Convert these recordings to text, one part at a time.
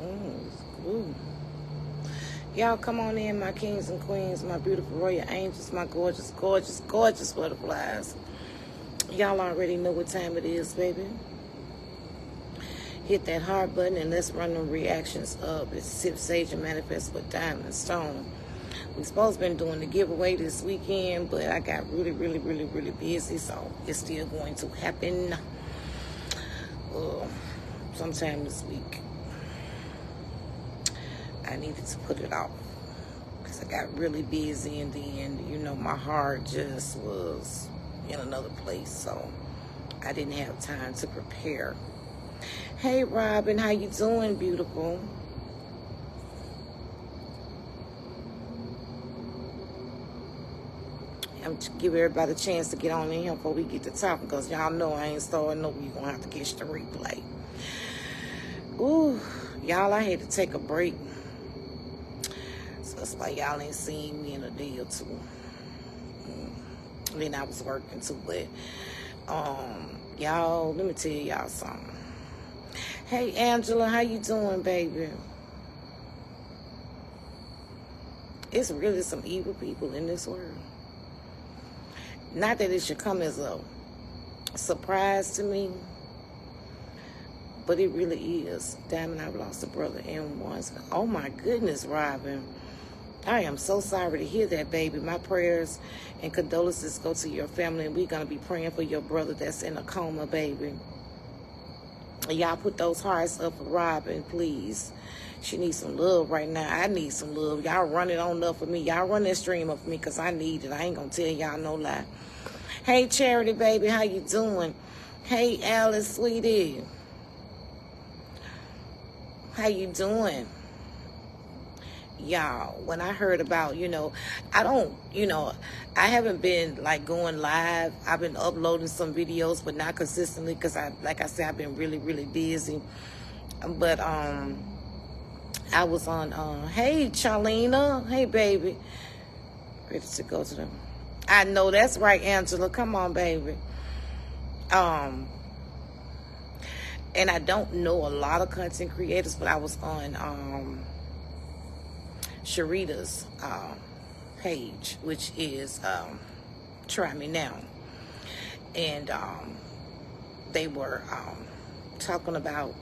Ooh. Y'all come on in, my kings and queens, my beautiful royal angels, my gorgeous, gorgeous, gorgeous butterflies. Y'all already know what time it is, baby. Hit that heart button and let's run the reactions up. It's Sip Sage and Manifest with Diamond Stone. We supposed to been doing the giveaway this weekend, but I got really, really, really, really busy, so it's still going to happen sometime this week. I needed to put it off because I got really busy, and then, you know, my heart just was in another place, so I didn't have time to prepare. Hey, Robin, how you doing, beautiful? I'm to give everybody a chance to get on in here before we get to talking, because y'all know I ain't starting over. You're gonna have to catch the replay. Ooh, y'all, I had to take a break. So it's like y'all ain't seen me in a day or two. I mean, I was working too, but y'all, let me tell y'all something. Hey, Angela, how you doing, baby? It's really some evil people in this world. Not that it should come as a surprise to me, but it really is. Diamond, I've lost a brother and once. Oh my goodness, Robin. I am so sorry to hear that, baby. My prayers and condolences go to your family, and we're going to be praying for your brother that's in a coma, baby. Y'all put those hearts up for Robin, please. She needs some love right now. I need some love. Y'all run it on up for me. Y'all run that stream up for me, because I need it. I ain't going to tell y'all no lie. Hey, Charity, baby, how you doing? Hey, Alice, sweetie. How you doing? Y'all, when I heard about, I haven't been like going live. I've been uploading some videos, but not consistently, because like I said, I've been really, really busy. But I was on hey, Charlena, hey, baby, ready to go to them. I know that's right, Angela, come on, baby. And I don't know a lot of content creators, but I was on Sharita's page, which is Try Me Now, and they were talking about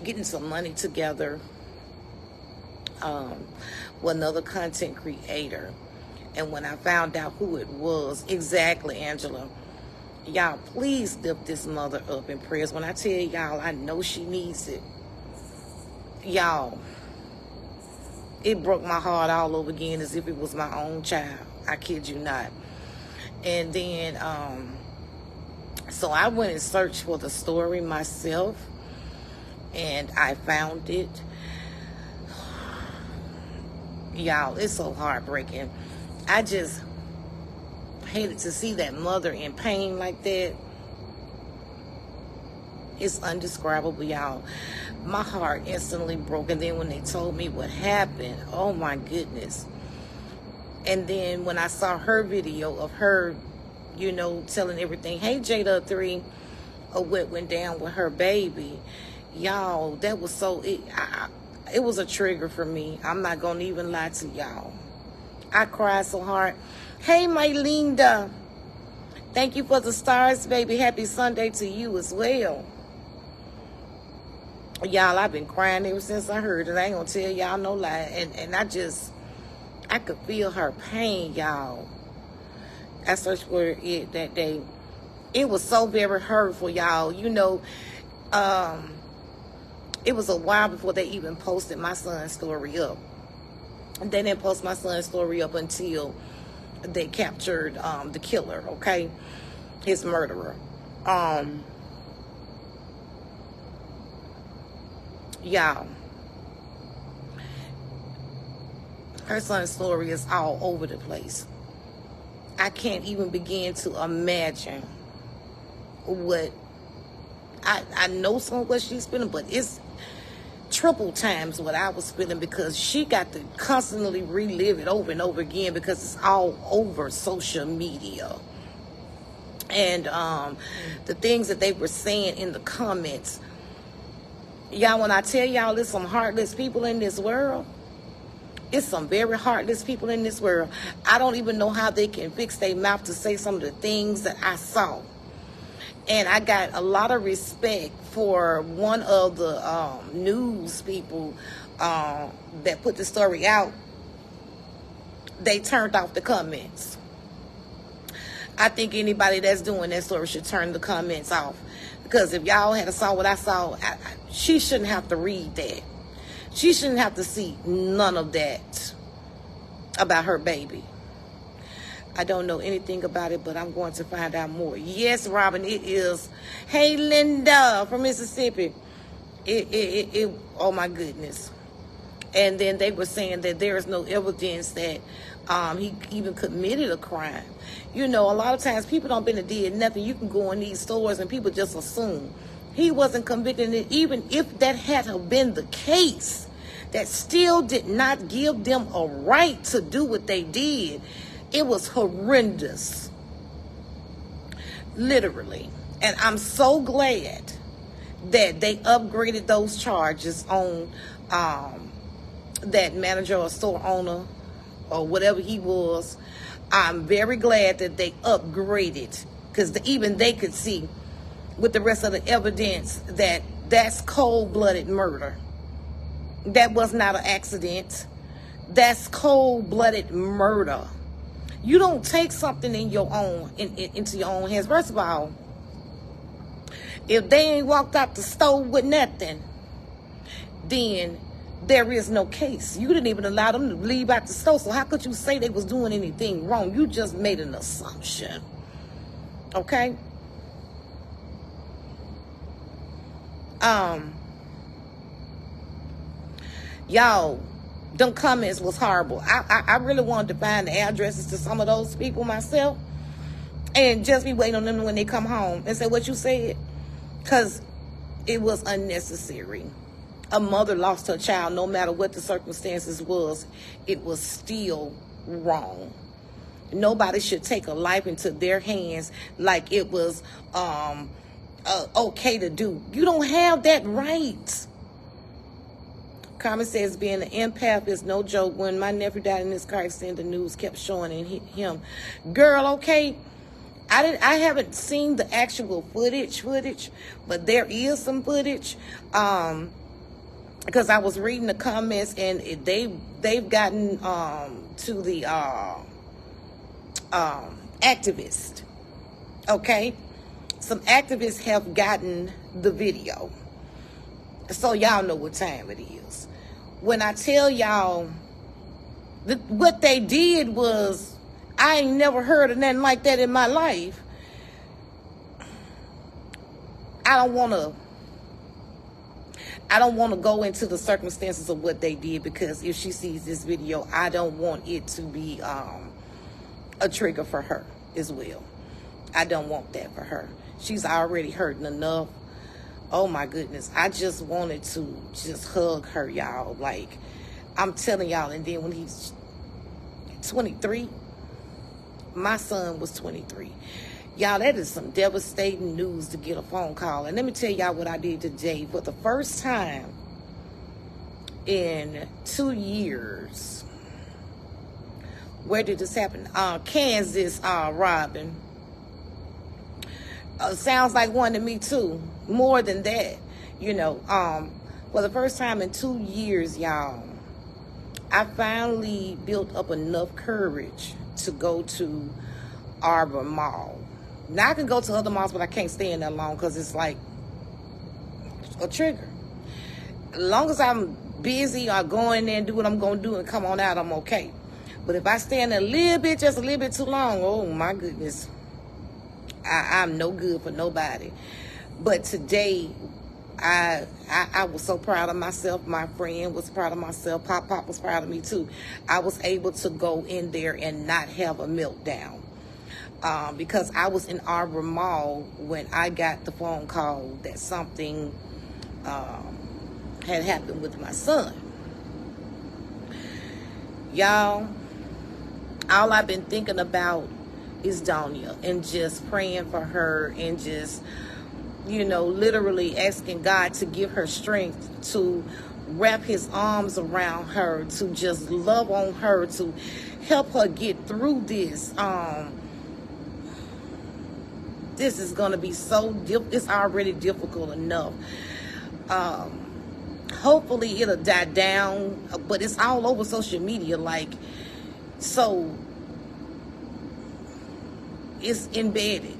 getting some money together with another content creator. And when I found out who it was, exactly, Angela, y'all, please lift this mother up in prayers. When I tell y'all, I know she needs it. Y'all, it broke my heart all over again, as if it was my own child. I kid you not. And then, so I went and searched for the story myself, and I found it. Y'all, it's so heartbreaking. I just hated to see that mother in pain like that. It's undescribable, y'all. My heart instantly broke. And then when they told me what happened, oh my goodness. And then when I saw her video of her, telling everything, hey, Jada 3, of what went down with her baby, y'all, that was so, it was a trigger for me. I'm not going to even lie to y'all. I cried so hard. Hey, my Linda. Thank you for the stars, baby. Happy Sunday to you as well. Y'all, I've been crying ever since I heard it. I ain't gonna tell y'all no lie. And I could feel her pain, y'all. I searched for it that day. It was so very hurtful, y'all. It was a while before they even posted my son's story up. They didn't post my son's story up until they captured the killer, okay? His murderer. Y'all, her son's story is all over the place. I can't even begin to imagine what I know some of what she's feeling, but it's triple times what I was feeling, because she got to constantly relive it over and over again, because it's all over social media. And the things that they were saying in the comments, Y'all, when I tell y'all there's some heartless people in this world, it's some very heartless people in this world. I don't even know how they can fix their mouth to say some of the things that I saw. And I got a lot of respect for one of the news people that put the story out. They turned off the comments. I think anybody that's doing that story should turn the comments off. Because if y'all had saw what I saw, she shouldn't have to read that. She shouldn't have to see none of that about her baby. I don't know anything about it, but I'm going to find out more. Yes, Robin, it is. Hey, Linda from Mississippi. Oh, my goodness. And then they were saying that there is no evidence that he even committed a crime. You know, a lot of times people don't been did nothing. You can go in these stores and people just assume he wasn't convicted. And even if that had have been the case, that still did not give them a right to do what they did. It was horrendous, literally. And I'm so glad that they upgraded those charges on that manager or store owner or whatever he was. I'm very glad that they upgraded, because even they could see with the rest of the evidence that that's cold-blooded murder. That was not an accident. That's cold-blooded murder. You don't take something in your own into your own hands. First of all, if they ain't walked out the store with nothing, then there is no case. You didn't even allow them to leave out the store. So how could you say they was doing anything wrong? You just made an assumption. Okay? Y'all, them comments was horrible. I really wanted to find the addresses to some of those people myself and just be waiting on them when they come home and say what you said, because it was unnecessary. A mother lost her child, no matter what the circumstances was, it was still wrong. Nobody should take a life into their hands like it was okay to do. You don't have that right. Carmen says being an empath is no joke. When my nephew died in his car accident, the news kept showing him. Girl, okay, I haven't seen the actual footage, but there is some footage. Because I was reading the comments and they've gotten to the activist. Okay, some activists have gotten the video, so y'all know what time it is. When I tell y'all what they did was, I ain't never heard of nothing like that in my life. I don't want to go into the circumstances of what they did, because if she sees this video, I don't want it to be a trigger for her as well. I don't want that for her. She's already hurting enough. Oh my goodness. I just wanted to just hug her, y'all. Like, I'm telling y'all. And then when he's 23, my son was 23. Y'all, that is some devastating news to get a phone call. And let me tell y'all what I did today. For the first time in 2 years. Where did this happen? Kansas, Robin. Sounds like one to me too. More than that, you know. For the first time in 2 years, y'all, I finally built up enough courage to go to Arbor Mall. Now I can go to other malls, but I can't stay in there long because it's like a trigger. As long as I'm busy or go in there and do what I'm going to do and come on out, I'm okay. But if I stay in there just a little bit too long, oh my goodness, I'm no good for nobody. But today, I was so proud of myself. My friend was proud of myself. Pop was proud of me too. I was able to go in there and not have a meltdown. Because I was in Arbor Mall when I got the phone call that something had happened with my son. Y'all, all I've been thinking about is Dawnya and just praying for her and just you know, literally asking God to give her strength to wrap his arms around her, to just love on her, to help her get through this. This is going to be so it's already difficult enough. Hopefully it'll die down, but it's all over social media, like, so it's embedded.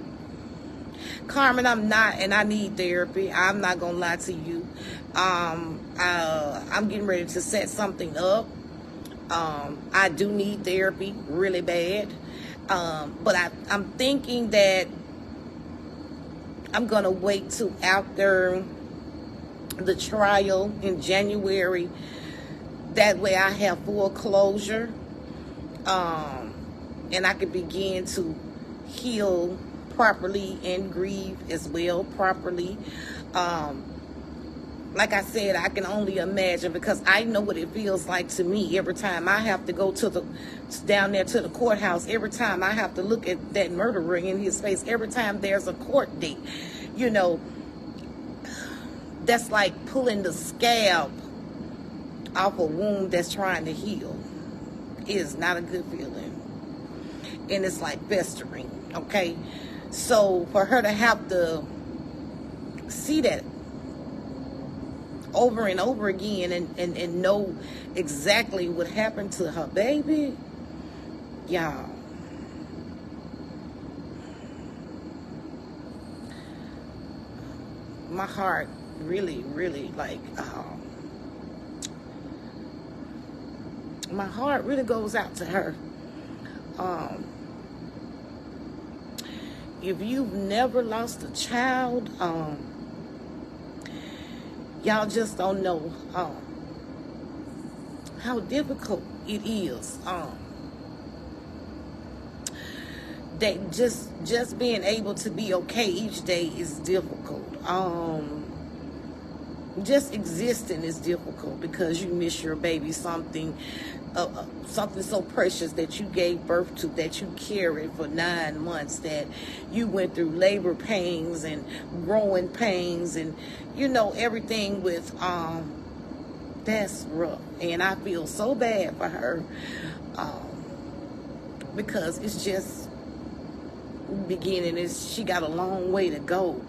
Carmen, I'm not, and I need therapy. I'm not gonna lie to you. I'm getting ready to set something up. I do need therapy really bad. But I'm thinking that I'm gonna wait till after the trial in January. That way I have full closure. And I can begin to heal properly and grieve as well properly. Like I said, I can only imagine, because I know what it feels like to me every time I have to go to down there to the courthouse, every time I have to look at that murderer in his face, every time there's a court date, you know, that's like pulling the scab off a wound that's trying to heal. It is not a good feeling. And it's like festering, okay? So for her to have to see that over and over again and know exactly what happened to her baby, y'all, my heart really, really, like, my heart really goes out to her. If you've never lost a child, y'all just don't know how difficult it is. That just being able to be okay each day is difficult. Just existing is difficult because you miss your baby, something so precious that you gave birth to, that you carried for 9 months, that you went through labor pains and growing pains and, you know, everything with, that's rough. And I feel so bad for her, because it's just beginning. She got a long way to go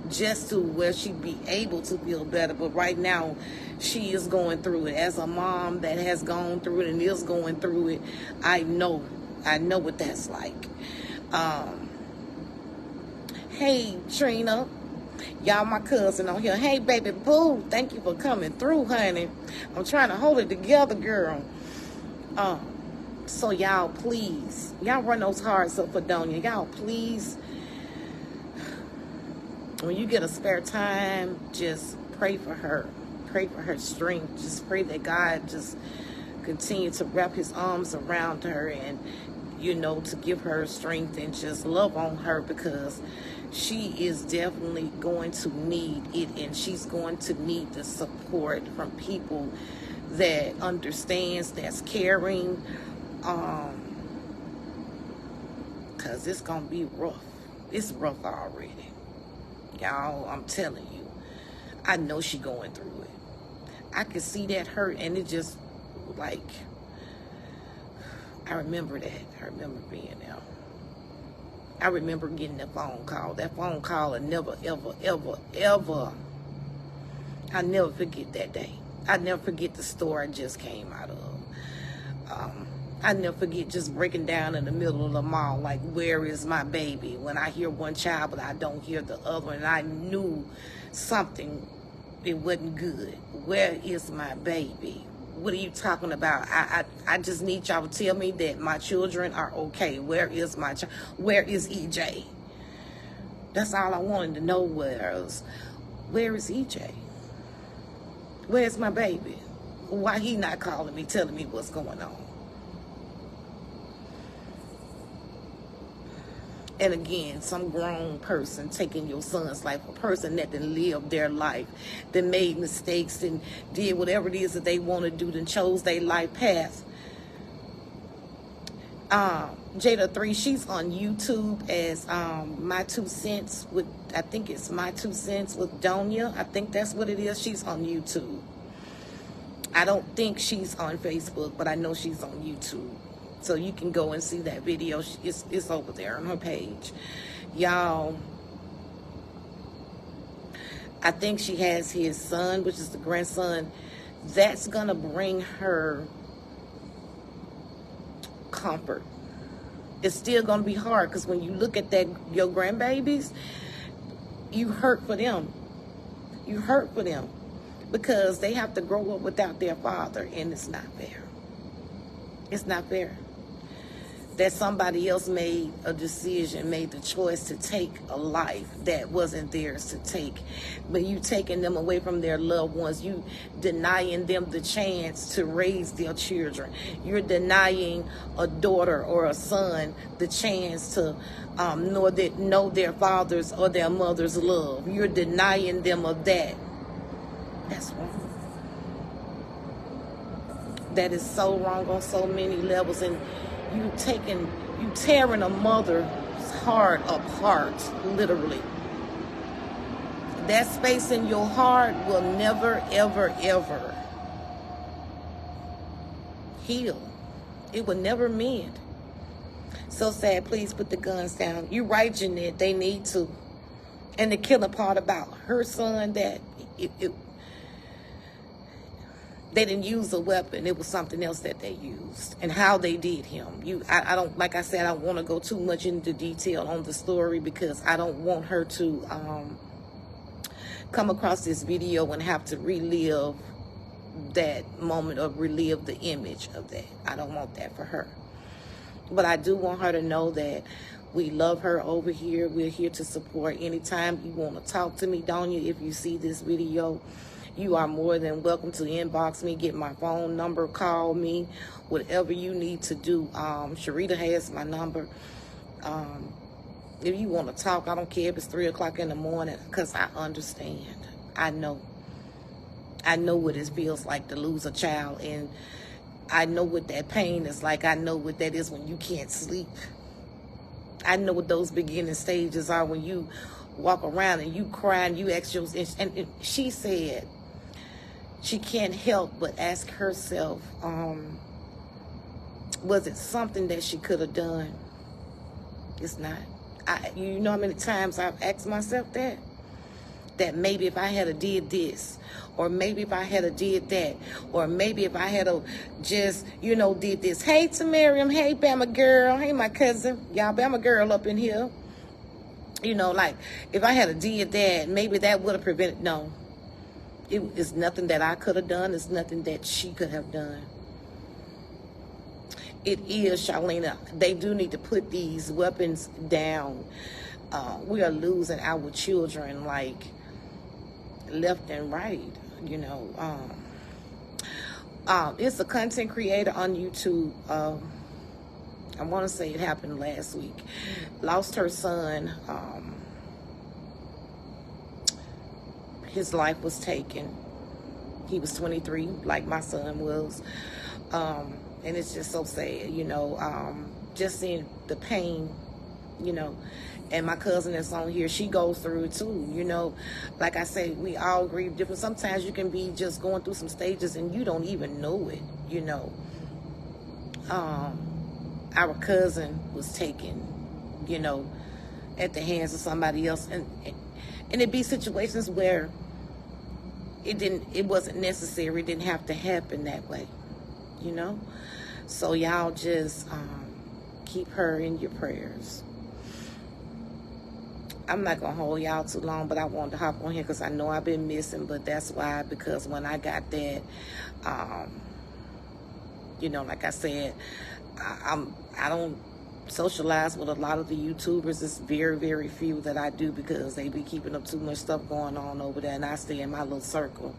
just to where she'd be able to feel better. But right now, she is going through it. As a mom that has gone through it and is going through it, I know what that's like. Hey, Trina. Y'all, my cousin on here. Hey, baby boo. Thank you for coming through, honey. I'm trying to hold it together, girl. So y'all, please, y'all run those hearts up for Dawnya. Y'all, please, when you get a spare time, just pray for her. Pray for her strength. Just pray that God just continue to wrap his arms around her and, you know, to give her strength and just love on her, because she is definitely going to need it, and she's going to need the support from people that understands, that's caring, because it's going to be rough. It's rough already. Y'all, I'm telling you, I know she going through it. I can see that hurt, and it just, like, I remember that. I remember being there. I remember getting that phone call. That phone call, and never, ever, ever, ever, I never forget that day. I never forget the store I just came out of. I never forget just breaking down in the middle of the mall, like, where is my baby? When I hear one child, but I don't hear the other, and I knew something, it wasn't good. Where is my baby? What are you talking about? I just need y'all to tell me that my children are okay. Where is my child? Where is EJ? That's all I wanted to know was, where is EJ? Where's my baby? Why he not calling me, telling me what's going on? And again, some grown person taking your son's life, a person that done lived their life, that made mistakes and did whatever it is that they want to do, then chose their life path. Jada 3, she's on YouTube as My Two Cents with, I think it's My Two Cents with Dawnya. I think that's what it is. She's on YouTube. I don't think she's on Facebook, but I know she's on YouTube. So you can go and see that video. It's over there on her page. Y'all, I think she has his son, which is the grandson. That's going to bring her comfort. It's still going to be hard because when you look at that, your grandbabies, you hurt for them. You hurt for them because they have to grow up without their father, and it's not fair. It's not fair that somebody else made a decision, made the choice to take a life that wasn't theirs to take. But you taking them away from their loved ones. You denying them the chance to raise their children. You're denying a daughter or a son the chance to know their father's or their mother's love. You're denying them of that. That's wrong. That is so wrong on so many levels. And you tearing a mother's heart apart, literally. That space in your heart will never, ever, ever heal. It will never mend. So sad. Please put the guns down. You're right, Jeanette. They need to. And the killing part about her son, that they didn't use a weapon. It was something else that they used, and how they did him. I don't, like I said, I don't want to go too much into detail on the story because I don't want her to come across this video and have to relive that moment or relive the image of that. I don't want that for her. But I do want her to know that we love her over here. We're here to support. Anytime you want to talk to me, Dawnya, if you see this video, you are more than welcome to inbox me, get my phone number, call me, whatever you need to do. Sharita has my number. If you want to talk, I don't care if it's 3 o'clock in the morning, because I understand. I know what it feels like to lose a child, and I know what that pain is like. I know what that is when you can't sleep. I know what those beginning stages are when you walk around and you cry and you ask your, and she said she can't help but ask herself, was it something that she could have done? It's not. You know how many times I've asked myself that maybe if I had a did this, or maybe if I had a did that, or maybe if I had a just, did this. Hey, to Miriam. Hey, Bama girl. Hey, my cousin. Y'all, Bama girl up in here. Like, if I had a did that, maybe that would have prevented. No. It is nothing that I could have done. It's nothing that she could have done. It is, Charlene. They do need to put these weapons down. We are losing our children, like, left and right, It's a content creator on YouTube. I want to say it happened last week. Lost her son. His life was taken. He was 23, like my son was. And it's just so sad, just seeing the pain, and my cousin that's on here, she goes through it too, Like I say, we all grieve different. Sometimes you can be just going through some stages and you don't even know it, Our cousin was taken, at the hands of somebody else, and it'd be situations where it wasn't necessary. It didn't have to happen that way, So y'all just keep her in your prayers. I'm not gonna hold y'all too long, but I wanted to hop on here because I know I've been missing. But that's why, because when I got that, like I said, I don't socialize with a lot of the YouTubers. It's very, very few that I do because they be keeping up too much stuff going on over there, and I stay in my little circle.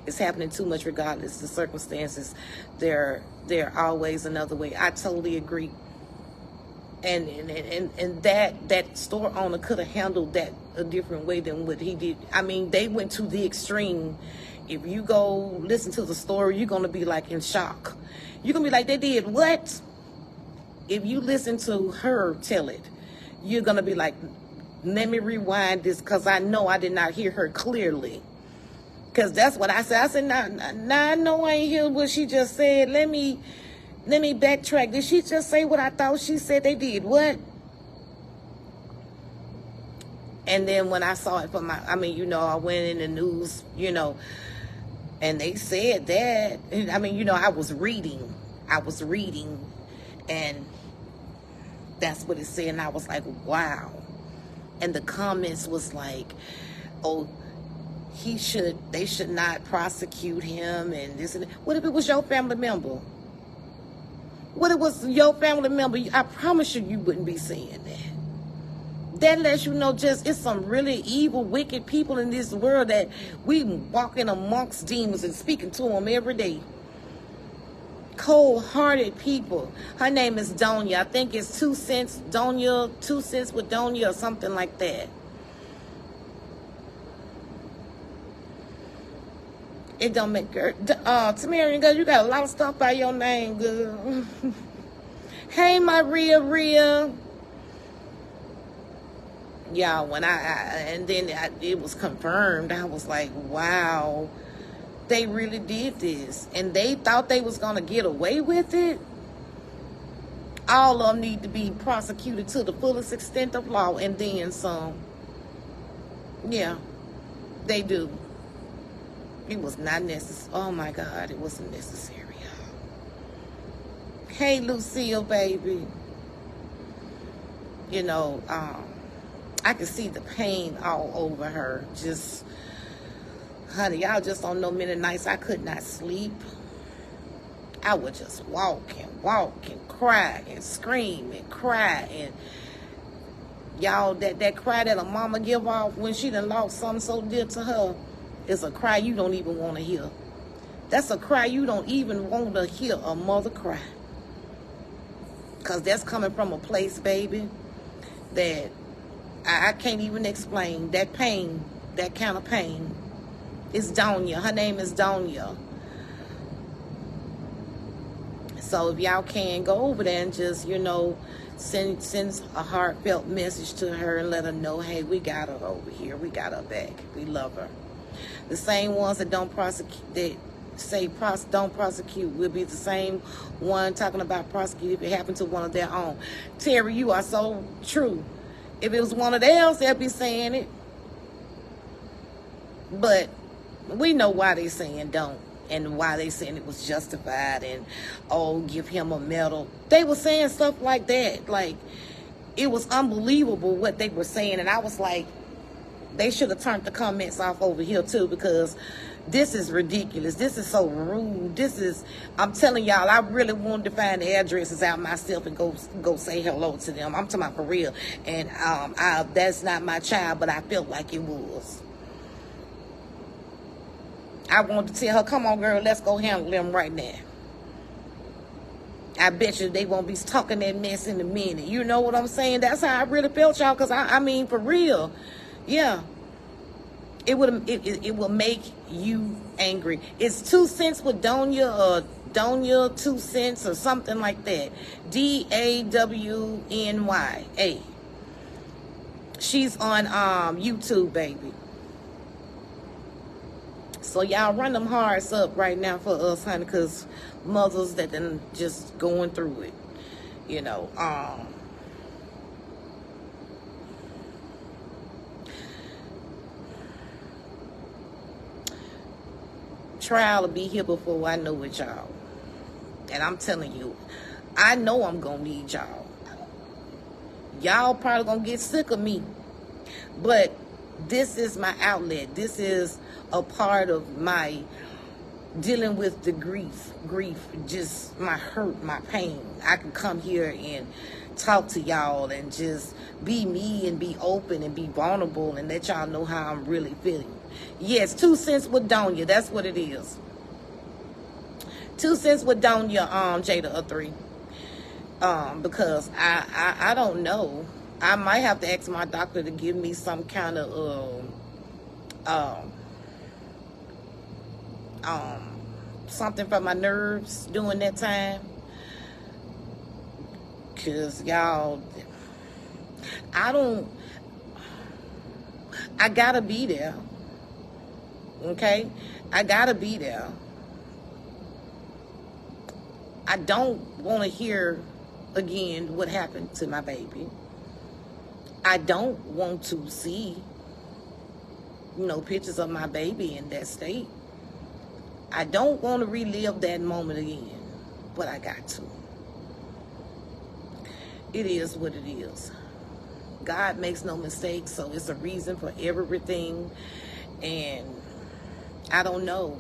It's happening too much regardless of the circumstances. There always another way. I totally agree. And that store owner could have handled that a different way than what he did. I mean, they went to the extreme. If you go listen to the story, you're going to be like in shock. You're going to be like, they did what? if you listen to her tell it, you're going to be like, let me rewind this because I know I did not hear her clearly. Because that's what I said. I said, nah, I know I ain't hear what she just said. Let me backtrack. Did she just say what I thought she said they did? What? And then when I saw it from I went in the news, and they said that. I was reading, and that's what it said. And I was like, wow. And the comments was like, oh, they should not prosecute him and this and that. What if it was your family member? What if it was your family member? I promise you wouldn't be saying that. That lets you know it's some really evil, wicked people in this world that we walking amongst demons and speaking to them every day. Cold-hearted people. Her name is Dawnya. I think it's 2 cents, Dawnya, 2 cents with Dawnya or something like that. It don't make her. Tamara, you got a lot of stuff by your name, girl. Hey, my Rhea. Y'all, when it was confirmed, I was like, wow, they really did this. And they thought they was going to get away with it. All of them need to be prosecuted to the fullest extent of law and then some. Yeah, they do. It was not necessary. Oh my God, it wasn't necessary. Hey, Lucille, baby. I could see the pain all over her. Just, honey, y'all just don't know many nights I could not sleep. I would just walk and cry and scream and cry. And y'all, that cry that a mama give off when she done lost something so dear to her, it's a cry you don't even want to hear. That's a cry you don't even want to hear a mother cry. Because that's coming from a place, baby, that I can't even explain. That pain, that kind of pain. It's Dawnya. Her name is Dawnya. So if y'all can, go over there and just, send a heartfelt message to her and let her know, hey, we got her over here. We got her back. We love her. The same ones that don't prosecute, that say don't prosecute, will be the same one talking about prosecute if it happened to one of their own. Terry, you are so true. If it was one of theirs, they'll be saying it. But we know why they saying don't, and why they saying it was justified, and give him a medal. They were saying stuff like that. Like, it was unbelievable what they were saying, and I was like, they should have turned the comments off over here too, because this is ridiculous. This is so rude. I'm telling y'all, I really wanted to find the addresses out myself and go say hello to them. I'm talking about for real. And that's not my child, but I felt like it was. I wanted to tell her, come on, girl, let's go handle them right now. I bet you they won't be talking that mess in a minute. You know what I'm saying? That's how I really felt, y'all, because I mean, for real. Yeah, it will make you angry. It's 2 cents with Dawnya, or Dawnya 2 cents, or something like that. Dawnya. She's on YouTube, baby. So y'all run them hearts up right now for us, honey, because mothers that then just going through it, trial will be here before I know it, y'all. And I'm telling you, I know I'm gonna need y'all. Y'all probably gonna get sick of me, but this is my outlet. This is a part of my dealing with the grief, just my hurt, my pain. I can come here and talk to y'all and just be me and be open and be vulnerable and let y'all know how I'm really feeling. Yes, 2 cents with Dawnya. That's what it is. 2 cents with Dawnya, Jada, or 3. Because I don't know. I might have to ask my doctor to give me some kind of something for my nerves during that time. because y'all, I gotta be there. Okay? I gotta be there. I don't want to hear again what happened to my baby. I don't want to see, pictures of my baby in that state. I don't want to relive that moment again, but I got to. It is what it is. God makes no mistakes, so it's a reason for everything. And I don't know.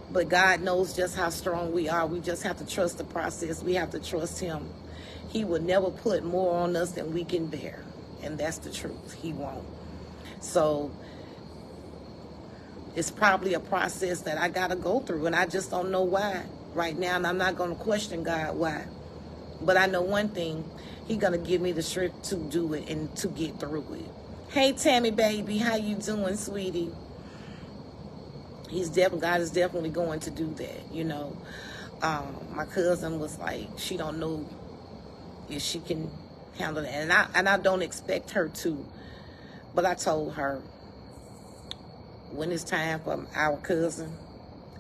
But God knows just how strong we are. We just have to trust the process. We have to trust him. He will never put more on us than we can bear. And that's the truth. He won't. So it's probably a process that I got to go through. And I just don't know why right now. And I'm not going to question God why. But I know one thing. He's going to give me the strength to do it and to get through it. Hey, Tammy, baby. How you doing, sweetie? God is definitely going to do that, My cousin was like, she don't know if she can handle that. And I don't expect her to. But I told her, when it's time for our cousin,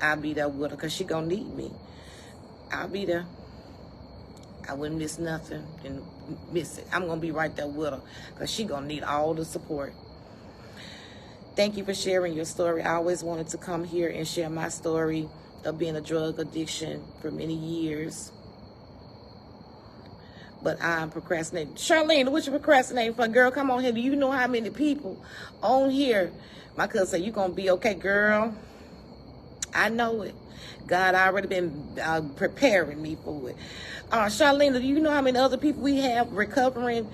I'll be there with her because she going to need me. I'll be there. I wouldn't miss nothing and miss it. I'm going to be right there with her because she going to need all the support. Thank you for sharing your story. I always wanted to come here and share my story of being a drug addiction for many years. But I'm procrastinating. Charlene, what you procrastinating for? Girl, come on here. Do you know how many people on here? My cousin said, you going to be okay, girl. I know it. God already been preparing me for it. Charlene, do you know how many other people we have recovering,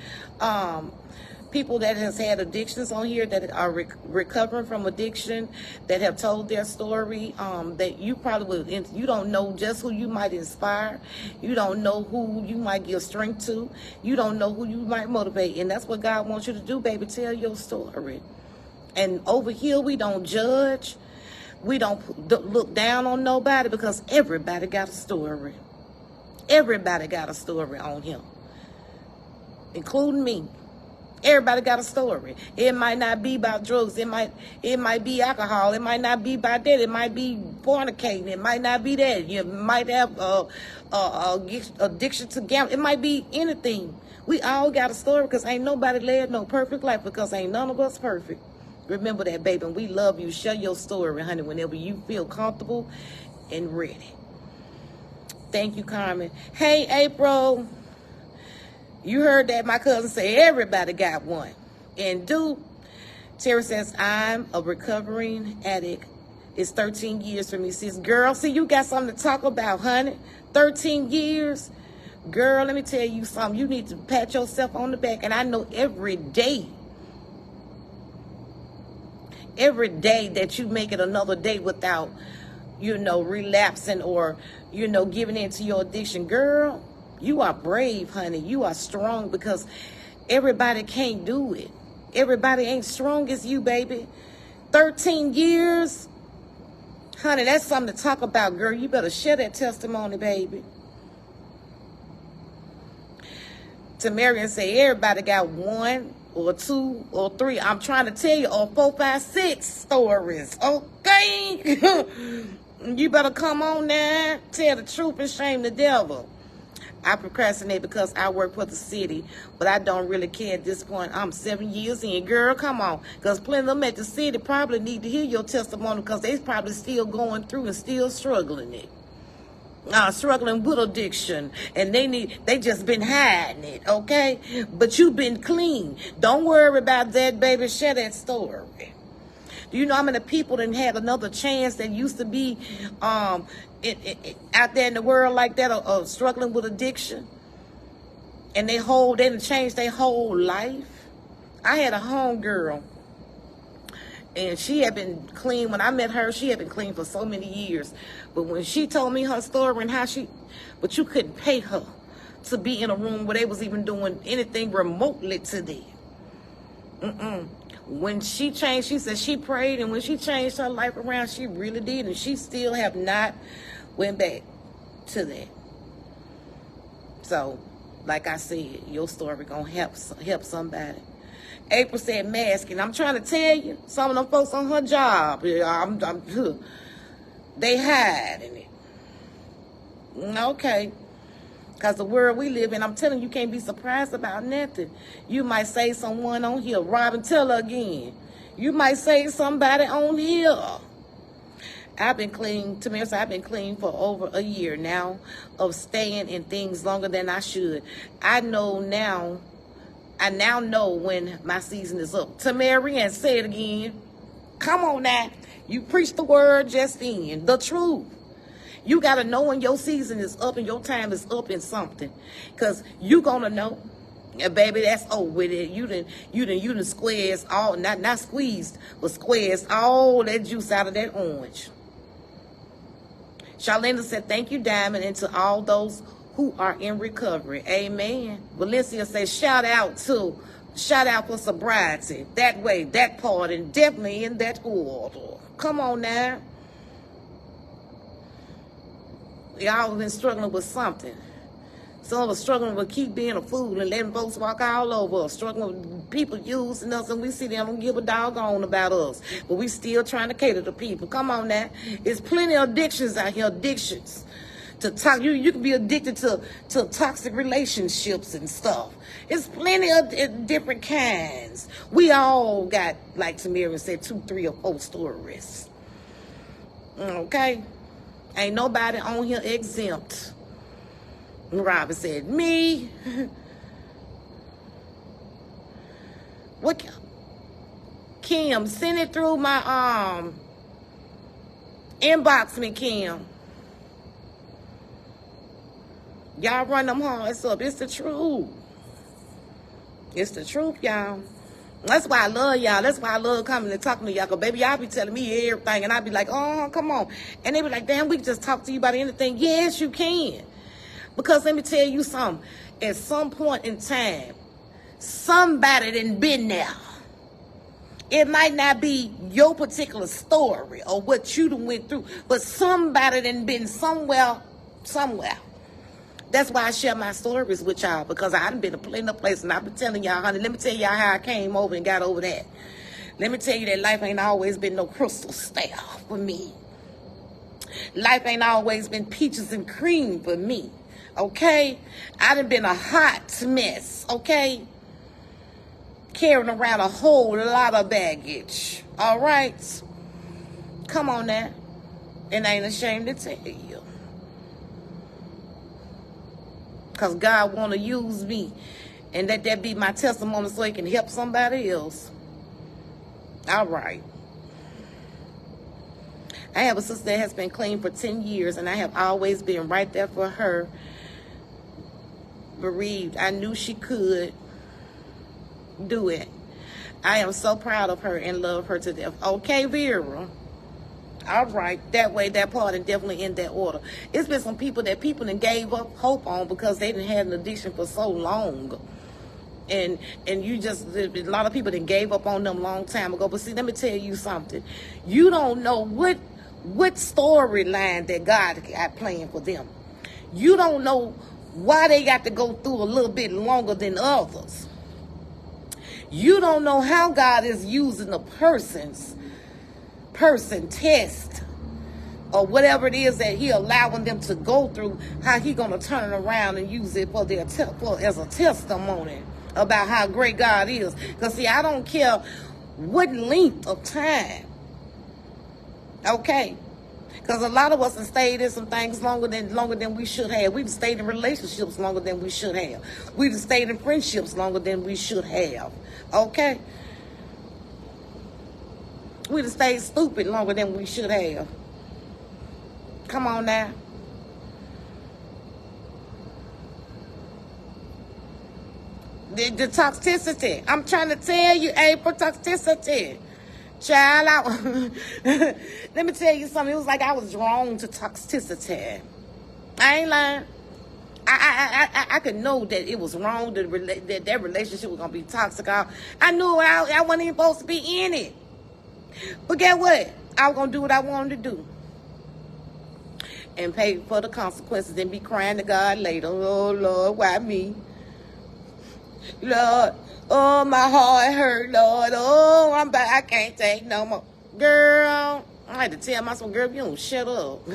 people that has had addictions on here that are recovering from addiction, that have told their story, that you probably would, you don't know just who you might inspire. You don't know who you might give strength to. You don't know who you might motivate. And that's what God wants you to do, baby. Tell your story. And over here, we don't judge. We don't look down on nobody because everybody got a story. Everybody got a story on him, including me. Everybody got a story. It might not be about drugs. It might be alcohol. It might not be about that. It might be fornicating. It might not be that. You might have addiction to gambling. It might be anything. We all got a story because ain't nobody led no perfect life because ain't none of us perfect. Remember that, baby. And we love you. Share your story, honey, whenever you feel comfortable and ready. Thank you, Carmen. Hey, April. You heard that my cousin say everybody got one. And Terry says, I'm a recovering addict. It's 13 years for me. Sis, girl, see, you got something to talk about, honey. 13 years. Girl, let me tell you something. You need to pat yourself on the back. And I know every day that you make it another day without, relapsing or, giving in to your addiction, girl, you are brave, honey. You are strong because everybody can't do it. Everybody ain't strong as you, baby. 13 years. Honey, that's something to talk about, girl. You better share that testimony, baby. To Marion say, everybody got one or two or three. I'm trying to tell you, or 4, 5, 6 stories. Okay? You better come on now. Tell the truth and shame the devil. I procrastinate because I work for the city, but I don't really care at this point. I'm 7 years in. Girl, come on. Because plenty of them at the city probably need to hear your testimony because they probably still going through and still struggling it. Struggling with addiction. And they just been hiding it, okay? But you been clean. Don't worry about that, baby. Share that story. Do you know how many people that had another chance that used to be out there in the world like that, struggling with addiction, and they didn't change their whole life? I had a homegirl, and she had been clean. When I met her, she had been clean for so many years. But when she told me her story and but you couldn't pay her to be in a room where they was even doing anything remotely to them. When she changed, she said she prayed, and when she changed her life around, she really did, and she still have not went back to that. So like I said, your story gonna help somebody. April said masking. I'm trying to tell you, some of them folks on her job, they hiding it. Okay. Because the world we live in, I'm telling you, can't be surprised about nothing. You might say someone on here, Robin, tell her again. You might say somebody on here. I've been clean, Tamara said, I've been clean for over a year now of staying in things longer than I should. I now know when my season is up. Tamara, and say it again. Come on now. You preach the word just in. The truth. You got to know when your season is up and your time is up in something. Because you going to know. And baby, that's over with it. You done squeezed all, not squeezed, but squeezed all that juice out of that orange. Charlene said, thank you, Diamond, and to all those who are in recovery. Amen. Valencia says, shout out for sobriety. That way, that part, and definitely in that order. Come on now. Y'all been struggling with something. Some of us struggling with keep being a fool and letting folks walk all over us. Struggling with people using us, and we see them don't give a doggone about us. But we still trying to cater to people. Come on now. There's plenty of addictions out here. Addictions. To talk, you can be addicted to toxic relationships and stuff. It's plenty of different kinds. We all got, like Tamira said, 2, 3, or 4 stories. Okay? Ain't nobody on here exempt. Robin said, me. What? Kim, send it through my inbox me, Kim. Y'all run them hearts up. It's the truth. It's the truth, y'all. That's why I love y'all. That's why I love coming and talking to y'all. Because, baby, y'all be telling me everything. And I be like, oh, come on. And they be like, damn, we can just talk to you about anything. Yes, you can. Because let me tell you something. At some point in time, somebody done been there. It might not be your particular story or what you done went through. But somebody done been somewhere. That's why I share my stories with y'all, because I done been to plenty of places, and I've been telling y'all, honey, let me tell y'all how I came over and got over that. Let me tell you that life ain't always been no crystal staff for me. Life ain't always been peaches and cream for me, okay? I done been a hot mess, okay? Carrying around a whole lot of baggage, all right? Come on now. And I ain't ashamed to tell you. Because God want to use me. And let that be my testimony so He can help somebody else. All right. I have a sister that has been clean for 10 years. And I have always been right there for her. Bereaved. I knew she could do it. I am so proud of her and love her to death. Okay, Vera. All right, that way, that part, and definitely in that order. It's been some people that people done gave up hope on because they didn't have an addiction for so long. And you just, a lot of people done gave up on them a long time ago. But see, let me tell you something. You don't know what storyline that God got planned for them. You don't know why they got to go through a little bit longer than others. You don't know how God is using a person test or whatever it is that He allowing them to go through, how He gonna turn it around and use it for as a testimony about how great God is. Because see, I don't care what length of time, okay? Because a lot of us have stayed in some things longer than we should have. We've stayed in relationships longer than we should have. We've stayed in friendships longer than we should have, okay? We'd have stayed stupid longer than we should have. Come on now. The toxicity. I'm trying to tell you, April, toxicity. Child, let me tell you something. It was like I was drawn to toxicity. I ain't lying. I could know that it was wrong, that relationship was going to be toxic. I knew I wasn't even supposed to be in it. But guess what? I was going to do what I wanted to do. And pay for the consequences and be crying to God later. Oh, Lord, why me? Lord, oh, my heart hurt, Lord. Oh, I can't take no more. Girl, I had to tell myself, girl, you don't shut up.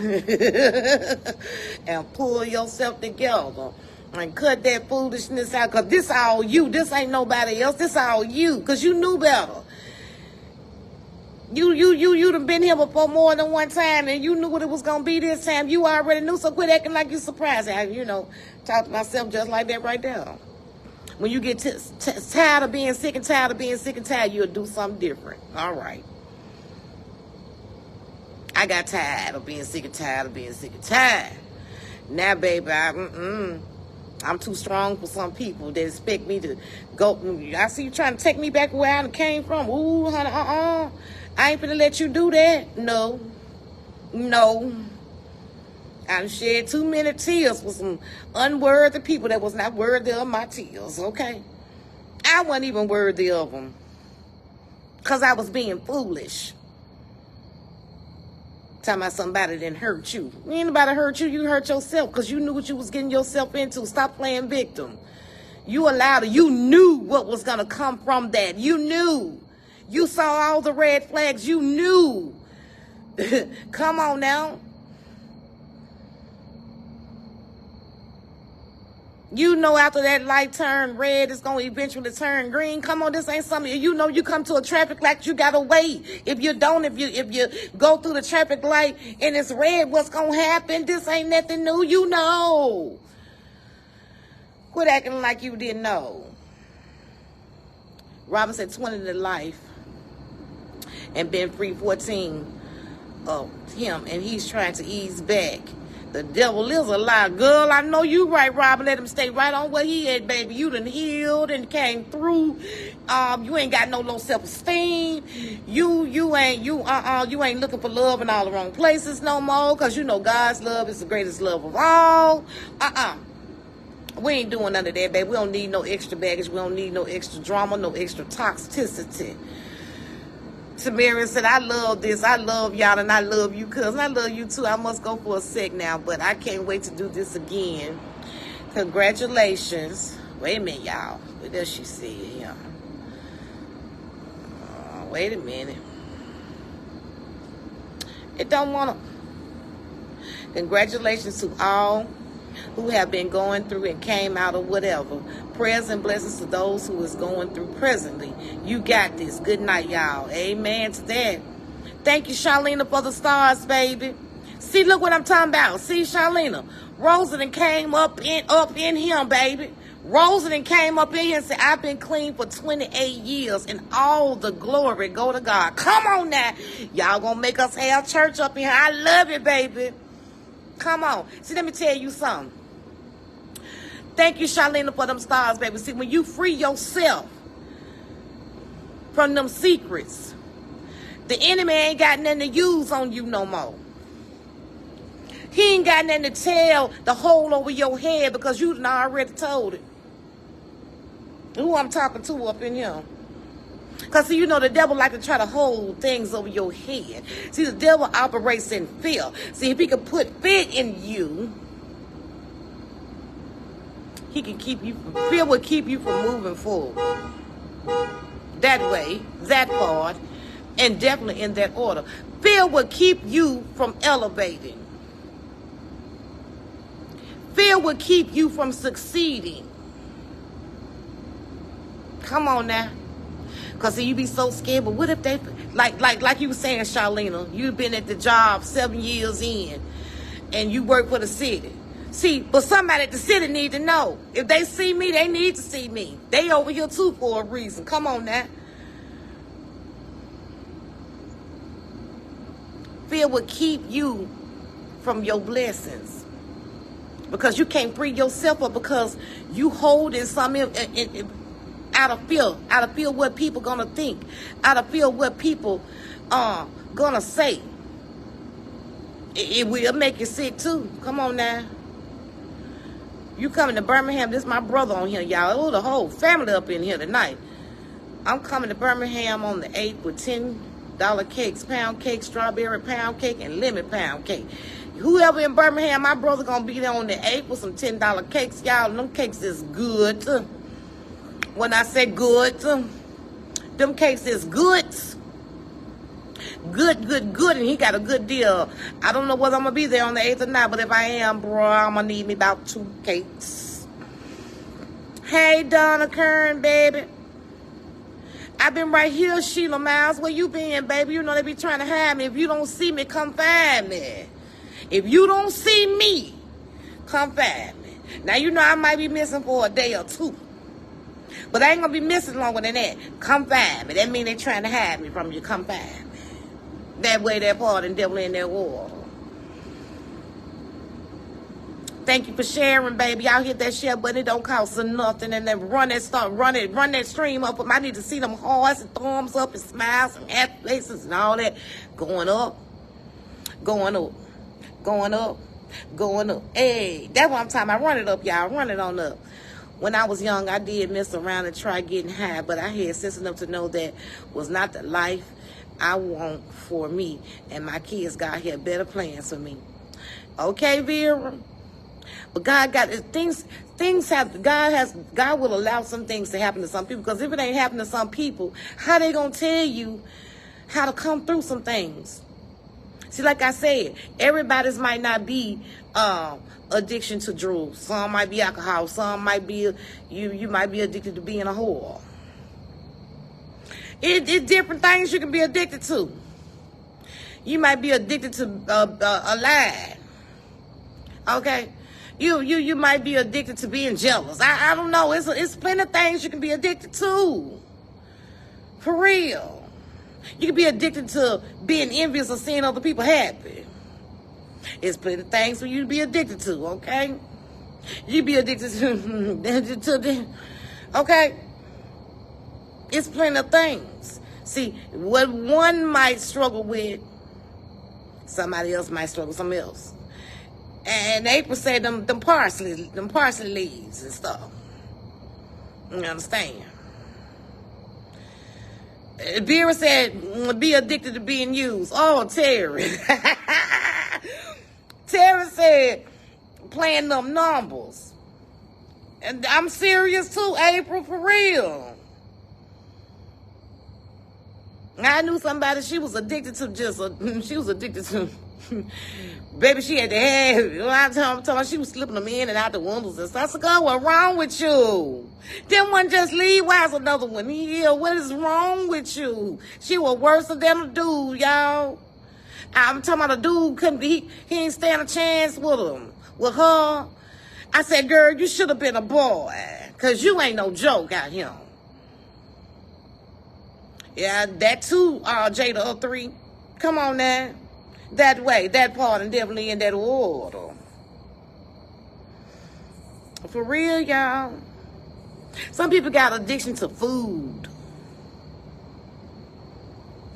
And pull yourself together. And cut that foolishness out. Because this all you. This ain't nobody else. This all you. Because you knew better. You done been here before more than one time, and you knew what it was going to be this time. You already knew, so quit acting like you surprised. I, talk to myself just like that right there. When you get tired of being sick and tired of being sick and tired, you'll do something different. All right. I got tired of being sick and tired of being sick and tired. Now, baby, I'm too strong for some people that expect me to go. I see you trying to take me back where I came from. Ooh, honey, I ain't finna let you do that. No. I shed too many tears for some unworthy people that was not worthy of my tears, okay? I wasn't even worthy of them. Because I was being foolish. Talking about somebody didn't hurt you. Anybody hurt you, you hurt yourself because you knew what you was getting yourself into. Stop playing victim. You allowed it. You knew what was going to come from that. You knew. You saw all the red flags. You knew. Come on now. You know after that light turn red, it's going to eventually turn green. Come on, this ain't something. You know you come to a traffic light, you got to wait. If you don't, if you go through the traffic light and it's red, what's going to happen? This ain't nothing new. You know. Quit acting like you didn't know. Robin said 20 to life and been free 14 of him, and he's trying to ease back. The devil is a lie. Girl, I know you right, Robin. Let him stay right on where he at, baby. You done healed and came through. You ain't got no low self-esteem. You ain't looking for love in all the wrong places no more, because you know God's love is the greatest love of all. We ain't doing none of that, baby. We don't need no extra baggage. We don't need no extra drama, no extra toxicity. Tamara said, I love this. I love y'all, and I love you, cousin. I love you, too. I must go for a sec now, but I can't wait to do this again. Congratulations. Wait a minute, y'all. What does she say here? Wait a minute. It don't want to. Congratulations to all who have been going through and came out of whatever. Prayers and blessings to those who is going through presently. You got this. Good night, y'all. Amen to that. Thank you, Charlena, for the stars, baby. See, look what I'm talking about. See, Charlena. Rosa done came up in him, baby. Rosa done came up in here and said, I've been clean for 28 years, and all the glory go to God. Come on now. Y'all gonna make us have church up in here. I love it, baby. Come on. See, let me tell you something. Thank you, Charlena, for them stars, baby. See, when you free yourself from them secrets, the enemy ain't got nothing to use on you no more. He ain't got nothing to tell the hole over your head because you done already told it. Who I'm talking to up in here? Because, see, you know, the devil like to try to hold things over your head. See, the devil operates in fear. See, if he can put fear in you, he can keep you, fear will keep you from moving forward. That way, that part, and definitely in that order. Fear will keep you from elevating. Fear will keep you from succeeding. Come on now. Because you be so scared, but what if they, like you were saying, Charlena, you've been at the job 7 years in, and you work for the city. See, but somebody at the city need to know. If they see me, they need to see me. They over here too for a reason. Come on now. Fear will keep you from your blessings. Because you can't free yourself up because you holding something out of fear what people gonna think, out of fear what people gonna say. It will make you sick too. Come on now. You coming to Birmingham? This is my brother on here, y'all. Oh, the whole family up in here tonight. I'm coming to Birmingham on the 8th with $10 cakes, pound cake, strawberry pound cake, and lemon pound cake. Whoever in Birmingham, my brother gonna be there on the 8th with some $10 cakes, y'all. Them cakes is good. When I say good, them cakes is good. Good, good, good, and he got a good deal. I don't know whether I'm going to be there on the 8th or not, but if I am, bro, I'm going to need me about 2 cakes. Hey, Donna Kern, baby. I've been right here, Sheila Miles. Where you been, baby? You know they be trying to hide me. If you don't see me, come find me. If you don't see me, come find me. Now, you know I might be missing for a day or 2. But I ain't going to be missing longer than that. Come find me. That mean they trying to hide me from you. Come find me. That way, that part and devil in their water. Thank you for sharing, baby. Y'all hit that share button. It don't cost nothing. And then run that stream up. I need to see them hearts and thumbs up and smiles and happy faces and all that. Going up. Going up. Going up. Going up. Hey, that's what I'm talking about. Run it up, y'all. Run it on up. When I was young, I did mess around and try getting high, but I had sense enough to know that was not the life I want for me, and my kids got here better plans for me. Okay, Vera? But God got things have God will allow some things to happen to some people, because if it ain't happening to some people, how they gonna tell you how to come through some things? See, like I said, everybody's might not be addiction to drugs. Some might be alcohol. Some might be you might be addicted to being a whore. It's different things you can be addicted to. You might be addicted to a lie. Okay, you might be addicted to being jealous. I don't know. It's plenty of things you can be addicted to. For real, you can be addicted to being envious of seeing other people happy. It's plenty of things for you to be addicted to. Okay, you be addicted to okay. It's plenty of things. See, what one might struggle with, somebody else might struggle with something else. And April said them parsley leaves and stuff. You understand? Vera said, be addicted to being used. Oh, Terry. Terry said, playing them numbers. And I'm serious too, April, for real. I knew somebody, she was addicted to baby, she had to have, I'm talking, she was slipping them in and out the windows and stuff. I said, God, what's wrong with you? Them one just leave, why is another one here? What is wrong with you? She was worse than a dude, y'all. I'm talking about a dude couldn't be, he ain't stand a chance with him, with her. I said, girl, you should have been a boy, because you ain't no joke out here. Yeah, that too, Jada 03. Come on now. That way, that part, and definitely in that order. For real, y'all. Some people got addiction to food.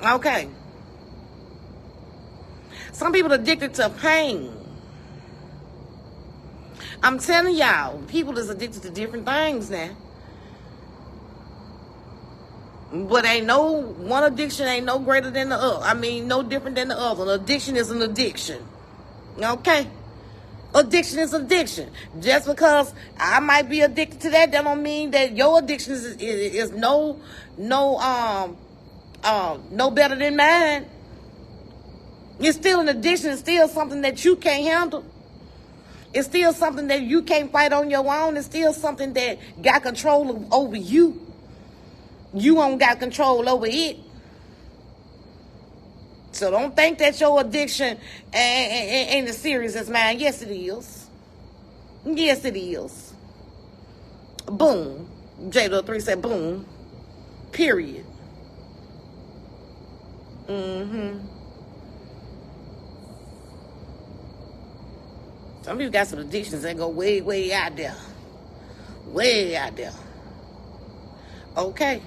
Okay. Some people addicted to pain. I'm telling y'all, people is addicted to different things now. But ain't no one addiction ain't no greater than the other. I mean, no different than the other. An addiction is an addiction. Okay? Addiction is addiction. Just because I might be addicted to that don't mean that your addiction is no better than mine. It's still an addiction. It's still something that you can't handle. It's still something that you can't fight on your own. It's still something that got control over you. You don't got control over it. So don't think that your addiction ain't as serious as mine. Yes, it is. Yes, it is. Boom. Jada3 said boom. Period. Some people got some addictions that go way, way out there. Way out there. Okay.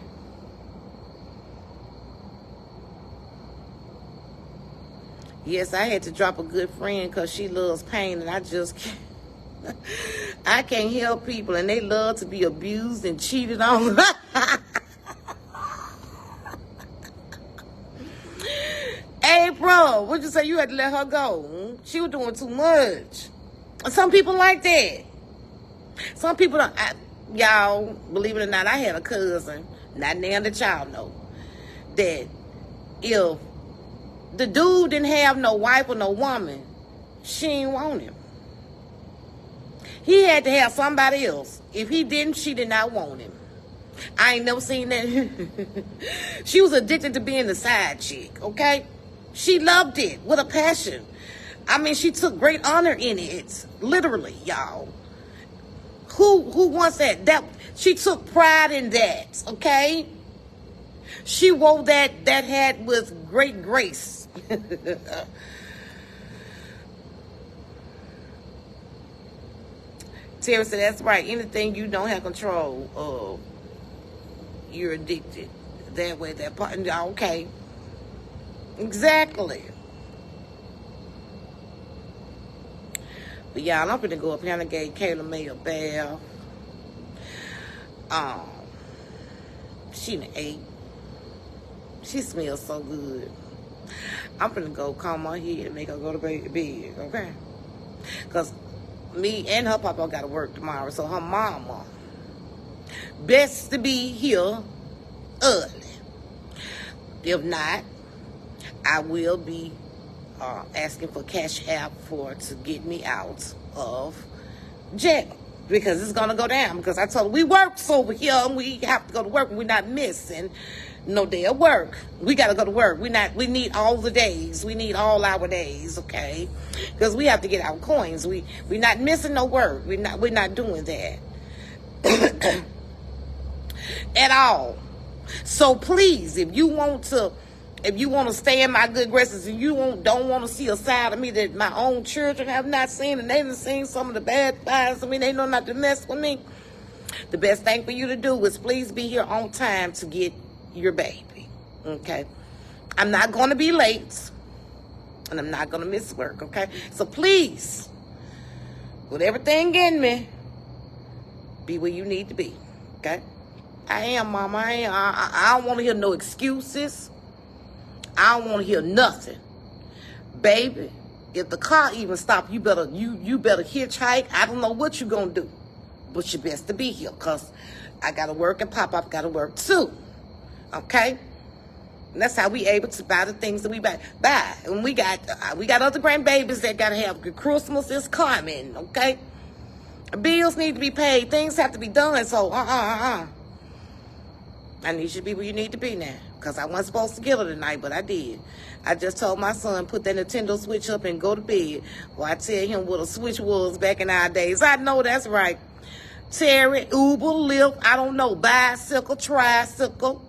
Yes, I had to drop a good friend because she loves pain, and I just can't. I can't help people, and they love to be abused and cheated on. April, what'd you say? You had to let her go. She was doing too much. Some people like that. Some people don't. y'all, believe it or not, I had a cousin, not now that y'all know, that if the dude didn't have no wife or no woman, she ain't want him. He had to have somebody else. If he didn't, she did not want him. I ain't never seen that. She was addicted to being the side chick, okay? She loved it with a passion. I mean, she took great honor in it. Literally, y'all. Who wants that? She took pride in that, okay? She wore that hat with great grace. Terry said, that's right. Anything you don't have control of, you're addicted. That way, that part. Okay. Exactly. But y'all, I'm gonna go up here and gave Kayla May a bath. She done ate. She smells so good. I'm gonna go comb her head and make her go to bed, okay? Because me and her papa got to work tomorrow, so her mama best to be here early. If not, I will be asking for cash app to get me out of jail, because it's gonna go down. Because I told her we work over here and we have to go to work. We're not missing no day of work. We gotta go to work. We need all the days. We need all our days, okay? Because we have to get our coins. We're not missing no work. We're not doing that at all. So please, if you want to stay in my good graces and you don't want to see a side of me that my own children have not seen, and they done seen some of the bad sides of me, they know not to mess with me, the best thing for you to do is please be here on time to get your baby, okay? I'm not going to be late, and I'm not going to miss work, okay? So please, with everything in me, be where you need to be, okay? I am, Mama. I don't want to hear no excuses. I don't want to hear nothing. Baby, if the car even stops, you better hitchhike. I don't know what you're going to do, but you best to be here, because I got to work and Pop-Up got to work too, okay? And that's how we able to buy the things that we buy. And we got other grandbabies that got to have Christmas is coming, okay? Bills need to be paid. Things have to be done, so I need you to be where you need to be now. Because I wasn't supposed to get her tonight, but I did. I just told my son, put that Nintendo Switch up and go to bed. Well, I tell him what a Switch was back in our days. I know that's right. Terry, Uber, Lyft, I don't know, bicycle, tricycle.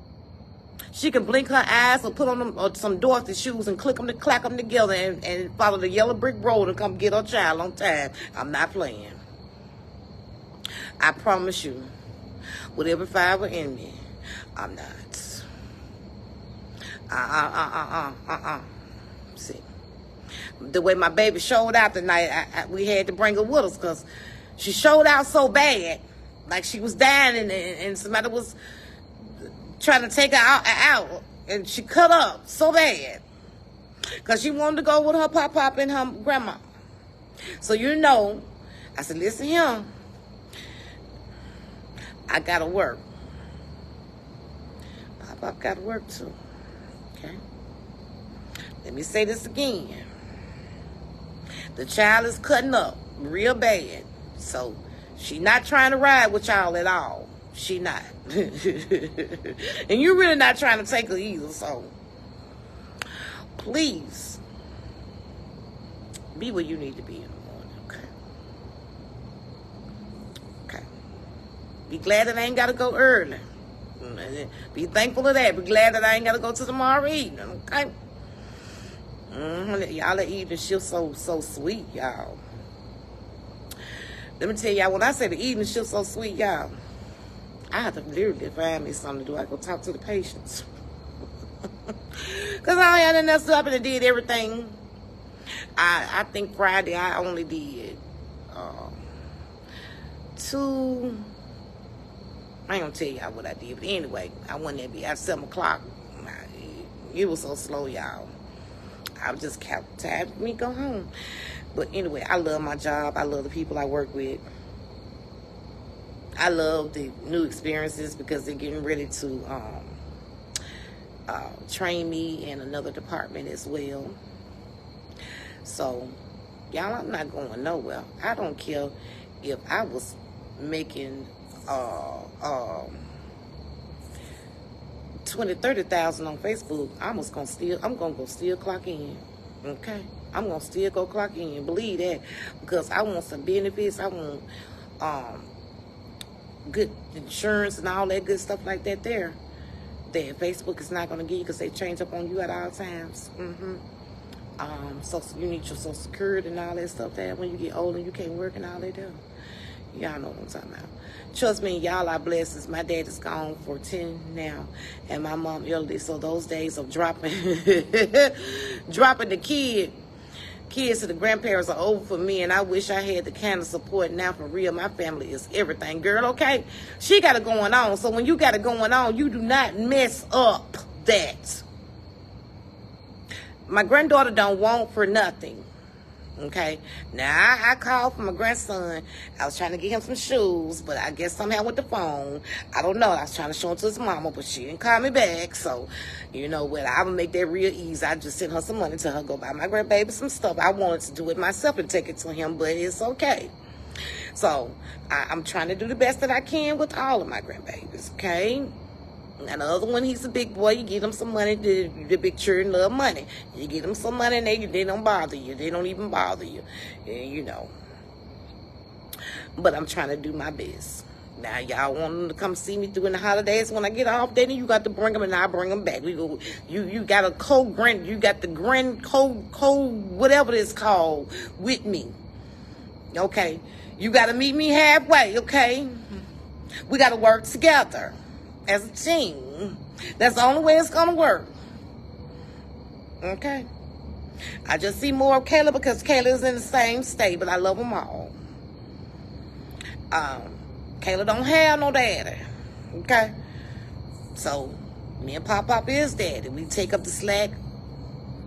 She can blink her eyes or put on them, some Dorothy shoes and clack them together and follow the yellow brick road and come get her child on time. I'm not playing. I promise you, with every fiber in me, I'm not. See, the way my baby showed out tonight, we had to bring her with us because she showed out so bad, like she was dying and somebody was trying to take her out, and she cut up so bad because she wanted to go with her Pop-Pop and her grandma. So I said, listen here, I gotta work. Pop-Pop gotta work too. Okay. Let me say this again. The child is cutting up real bad. So she not trying to ride with y'all at all. She not. And you're really not trying to take her either. So please be where you need to be in the morning. Okay. Be glad that I ain't got to go early. Be thankful of that. Be glad that I ain't got to go to tomorrow evening, okay? Y'all, that evening shift so sweet, y'all. Let me tell y'all, when I say the evening shift so sweet, y'all, I have to literally find me something to do. I go talk to the patients. Because I had enough stuff and I did everything. I think Friday I only did 2... I ain't gonna tell y'all what I did, but anyway, I went there at 7 o'clock. It was so slow, y'all. I was just tired of me go home. But anyway, I love my job. I love the people I work with. I love the new experiences because they're getting ready to train me in another department as well. So, y'all, I'm not going nowhere. I don't care if I was making 20,000-30,000 on Facebook. I'm gonna go still clock in. Okay, I'm gonna still go clock in. Believe that, because I want some benefits. I want good insurance and all that good stuff like that. There, that Facebook is not gonna give you because they change up on you at all times. So you need your Social Security and all that stuff. That when you get older, you can't work and all that do. Y'all know what I'm talking about. Trust me, y'all are blessed. My dad is gone for 10 now, and my mom elderly. So those days of dropping the kids to the grandparents are over for me, and I wish I had the kind of support now. For real, my family is everything, girl. Okay, she got it going on. So when you got it going on, you do not mess up that. My granddaughter don't want for nothing. Okay, now I called for my grandson. I was trying to get him some shoes, but I guess somehow with the phone, I don't know. I was trying to show him to his mama, but she didn't call me back. So, you know what? I'm gonna make that real easy. I just sent her some money to her go buy my grandbaby some stuff. I wanted to do it myself and take it to him, but it's okay. So I'm trying to do the best that I can with all of my grandbabies. Okay. And the other one, he's a big boy. You give him some money. The big children love money. You give them some money, and they don't bother you. They don't even bother you. You know. But I'm trying to do my best. Now, y'all want them to come see me during the holidays when I get off. Then you got to bring them, and I bring them back. We go. You got a co-grand. You got the grand whatever it's called with me. Okay. You got to meet me halfway. Okay. We got to work together as a team. That's the only way it's gonna work. Okay. I just see more of Kayla because Kayla is in the same state, but I love them all. Kayla don't have no daddy. Okay. So me and Pop is daddy. We take up the slack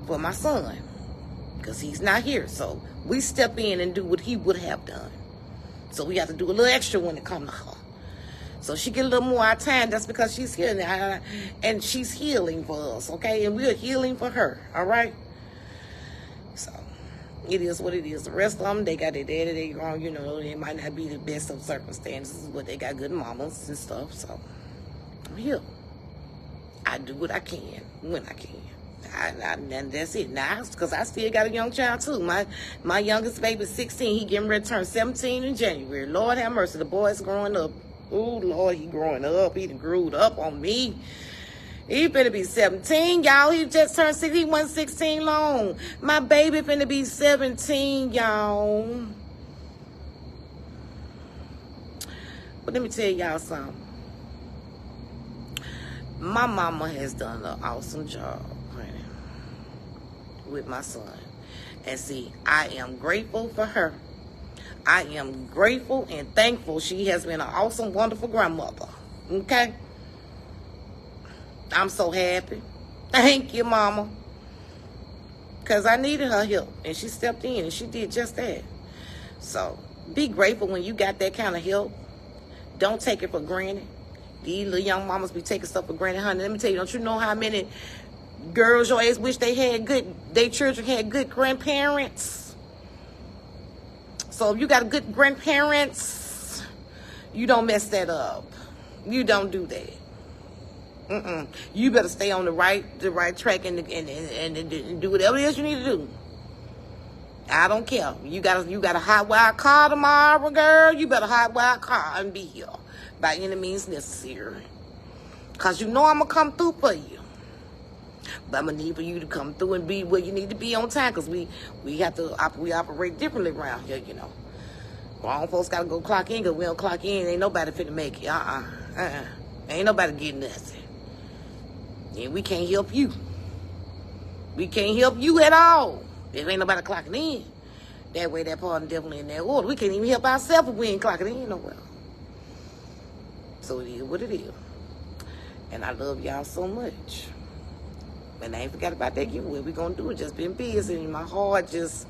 for my son because he's not here. So we step in and do what he would have done. So we have to do a little extra when it comes to her. So she get a little more time. That's because she's healing, and she's healing for us, okay? And we're healing for her, all right? So it is what it is. The rest of them, they got their daddy, they grown, you know. It might not be the best of circumstances, but they got good mamas and stuff. So I'm here. I do what I can when I can. And that's it. Now, because I still got a young child too. My youngest baby is 16. He getting ready to turn 17 in January. Lord have mercy. The boy's growing up. Oh, Lord, he growing up. He done grew up on me. He finna be 17, y'all. He just turned 16. He wasn't 16 long. My baby finna be 17, y'all. But let me tell y'all something. My mama has done an awesome job, honey, with my son. And see, I am grateful for her. I am grateful and thankful. She has been an awesome, wonderful grandmother. Okay? I'm so happy. Thank you, Mama. Because I needed her help. And she stepped in and she did just that. So, be grateful when you got that kind of help. Don't take it for granted. These little young mamas be taking stuff for granted, honey. Let me tell you, don't you know how many girls your age wish their children had good grandparents? So if you got good grandparents, you don't mess that up. You don't do that. You better stay on the right track and do whatever it is you need to do. I don't care. You got a hot wild car tomorrow, girl. You better hot wild car and be here by any means necessary. Cause you know I'm gonna come through for you. But I'm gonna need for you to come through and be where you need to be on time, because we operate differently around here, you know. Grown folks gotta go clock in, because we don't clock in, ain't nobody finna make it. Ain't nobody getting nothing. And we can't help you. We can't help you at all if ain't nobody clocking in. That way, that part definitely in that order. We can't even help ourselves if we ain't clocking in nowhere. So it is what it is. And I love y'all so much. And I ain't forgot about that giveaway. We gonna do it. Just been busy, and my heart just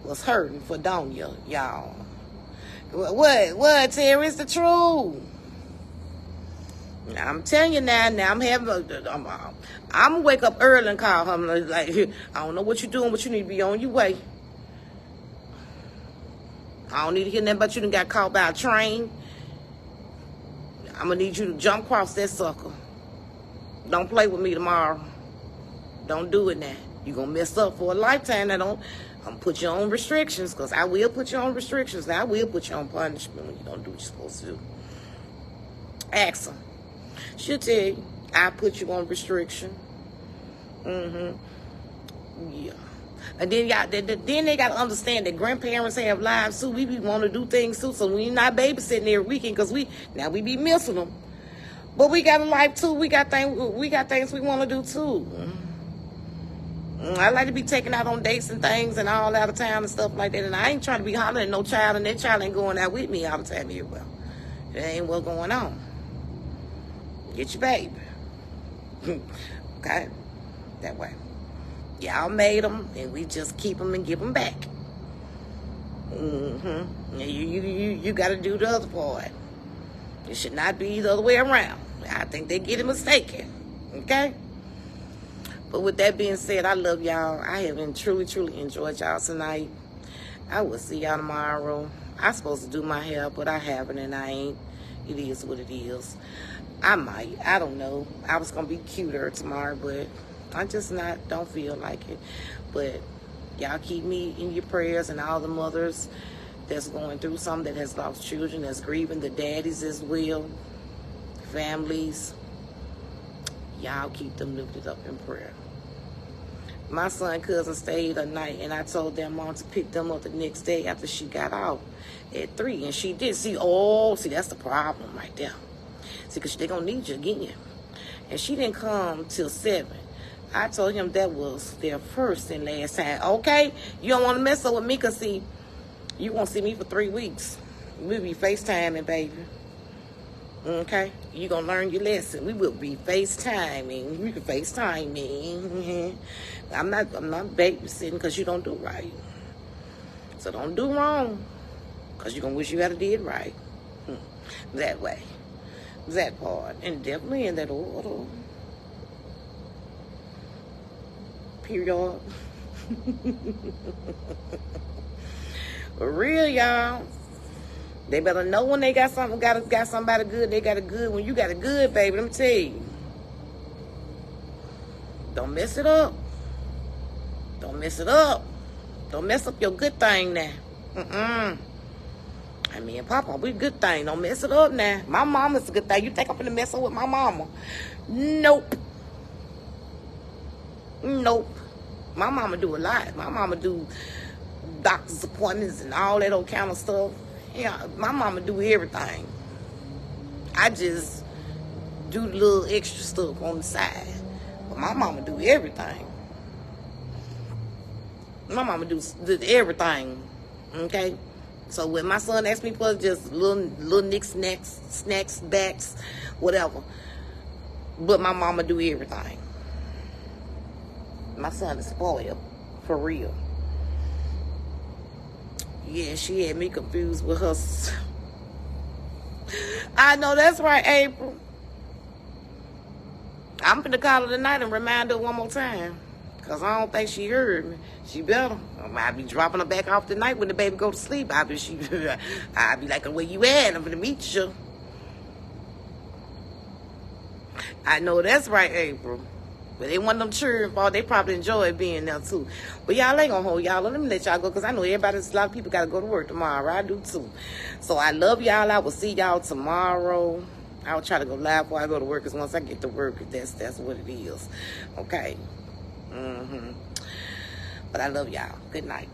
was hurting for Dawnya, y'all. What, Terry? It's the truth. I'm telling you now I'm having I'm gonna wake up early and call him like, I don't know what you're doing, but you need to be on your way. I don't need to hear nothing about you done got caught by a train. I'm gonna need you to jump across that sucker. Don't play with me tomorrow. Don't do it now. You're gonna mess up for a lifetime. I'm gonna put you on restrictions, because I will put you on restrictions. I will put you on punishment when you don't do what you're supposed to do. Ask them. She'll tell you, I put you on restriction. Yeah. And then they got to understand that grandparents have lives too. We be want to do things too. So we're not babysitting every weekend, because we be missing them. But we got a life too. We got things we want to do too. I like to be taken out on dates and things and all out of town and stuff like that. And I ain't trying to be hollering at no child, and that child ain't going out with me all the time here. Well, it ain't what's going on. Get your baby. Okay? That way. Y'all made them, and we just keep them and give them back. You got to do the other part. It should not be the other way around. I think they get it mistaken. Okay? But with that being said, I love y'all. I have truly, truly enjoyed y'all tonight. I will see y'all tomorrow. I'm supposed to do my hair, but I haven't, and I ain't. It is what it is. I might. I don't know. I was going to be cuter tomorrow, but I just don't feel like it. But y'all keep me in your prayers, and all the mothers that's going through something, that has lost children, that's grieving, the daddies as well, families. Y'all keep them lifted up in prayer. My son cousin stayed a night, and I told their mom to pick them up the next day after she got out at 3, and she did. See, that's the problem right there. See, because they're going to need you again. And she didn't come till 7. I told him that was their first and last time. Okay, you don't want to mess up with me, because, see, you won't see me for 3 weeks. We'll be FaceTiming, baby. Okay? You're going to learn your lesson. We will be FaceTiming. You can FaceTime me. I'm not babysitting, because you don't do right. So don't do wrong, because you're going to wish you had did right. That way. That part. And definitely in that order. Period. For real, y'all. They better know when they got something, got somebody good. They got a good. When you got a good, baby, let me tell you. Don't mess it up. Don't mess it up. Don't mess up your good thing now. I mean, Papa, we good thing. Don't mess it up now. My mama's a good thing. You think I'm gonna mess up with my mama? Nope. Nope. My mama do a lot. My mama do doctor's appointments and all that old kind of stuff. Yeah, my mama do everything. I just do the little extra stuff on the side. But my mama do everything. My mama do everything. Okay? So when my son asks me for just little knicks, snacks, backs, whatever. But my mama do everything. My son is spoiled. For real. Yeah, she had me confused with her. I know that's right, April. I'm finna call her tonight and remind her one more time. Because I don't think she heard me. She better. I'll be dropping her back off tonight when the baby go to sleep. I'll be like, where you at? I'm finna meet you. I know that's right, April. But they want them cheering for. They probably enjoy being there too. But y'all ain't gonna hold y'all. Let me let y'all go, because I know a lot of people gotta go to work tomorrow. I do too. So I love y'all. I will see y'all tomorrow. I'll try to go live before I go to work, because once I get to work, that's what it is. Okay. But I love y'all. Good night.